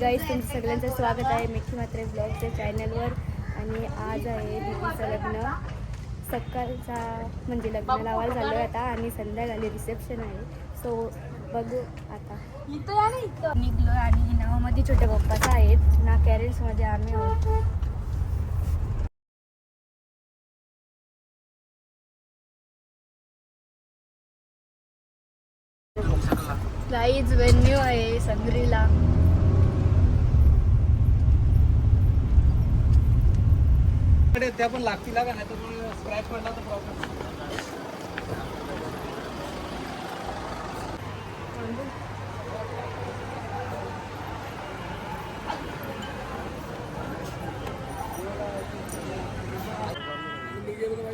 Guys तुमचं सगळ्यांचं स्वागत आहे मिठी म्हात्रे ब्लॉगच्या चॅनलवर. आणि आज आहे दीदीचं लग्न. सकाळचा म्हणजे लग्न लावायला झालं आता आणि संध्याकाळी रिसेप्शन आहे. सो बघू आता निघलो. आणि नावामध्ये छोट्या पप्पाचा आहेत ना, कॅरेंट्समध्ये आम्ही आहोत. गाईज वेन्यू आहे संग्रीला. त्या पण लागतील का नाही तर स्क्रॅच पडला तर प्रॉब्लेम.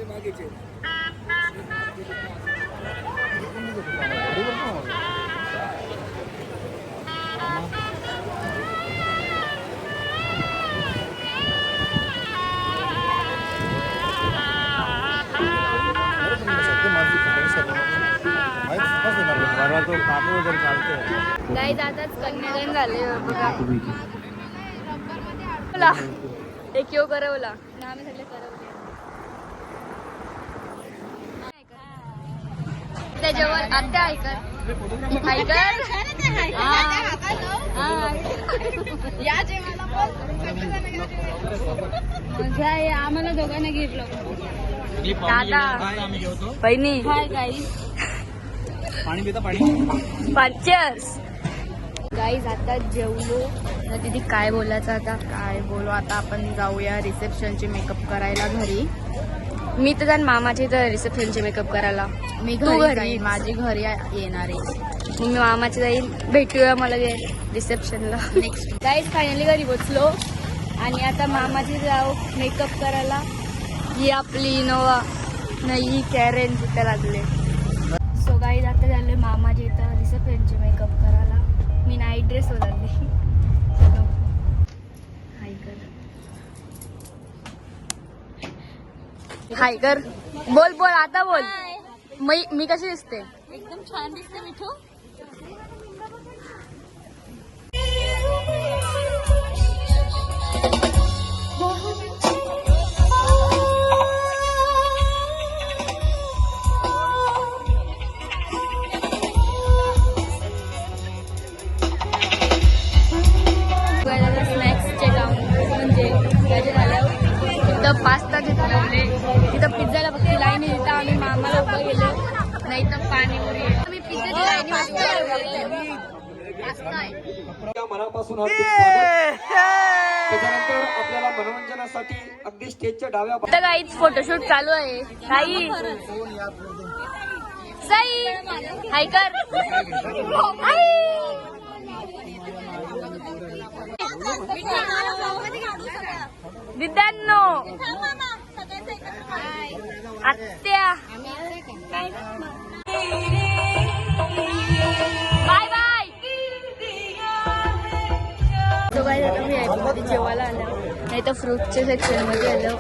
मागेचे गाईज आताच कन्यादान झाले बघा. बोला एक यो करवला ना, आम्ही सगळे करवले. त्याच्यावर आत्या ऐकत आम्हाला दोघांना घेतलं. दादा बहिणी पाणी पिता पाणी पाचर्स. गाईज आता जेवलो ना. दीदी काय बोलायचं आता? काय बोलू आता, आपण जाऊया रिसेप्शनचे मेकअप करायला घरी. मी तर जाण मामाची तर रिसेप्शनचे मेकअप करायला. मी तू घरी घरी जाईन, माझी घरी येणार आहे. मग मी मामाची जाईल. भेटूया मला रिसेप्शनला नेक्स्ट. गाईज फायनली घरी पोचलो आणि आता मामाची जाऊ मेकअप करायला. ही आपली इनोवा नाही कॅरेन तिथं लागले. सो गाईज आता झाले मामाची इथं रिसेप्शनचे मेकअप करायला. मी नाईट ड्रेस लागली. हाय कर. बोल बोल आता बोल. मी कशी दिसते? एकदम छान दिसते मिठू. स्नॅक्सचे लावून म्हणजे त्याचे झाल्यावर तिथं पास्ता घेतले. तिथं पिझ्झाला फक्त लाईन आहे. तिथं आम्ही मामाला उभं गेलो. नाही तर पाणीपुरी आहे. आम्ही पिझ्झाची लाईन पास्ता आहे. मनापासून हार्दिक स्वागत. त्याच्यानंतर आपल्याला मनोरंजनासाठी अगदी स्टेजच्या डाव्या आता काहीच फोटोशूट चालू आहे. साई साई हाय कर. विद्यार्थ्यांनो आत्या बाय बाय. तो काय झालं, मी मध्ये जेवायला आलं नाही तर फ्रूटच्या सेक्शन मध्ये आलं.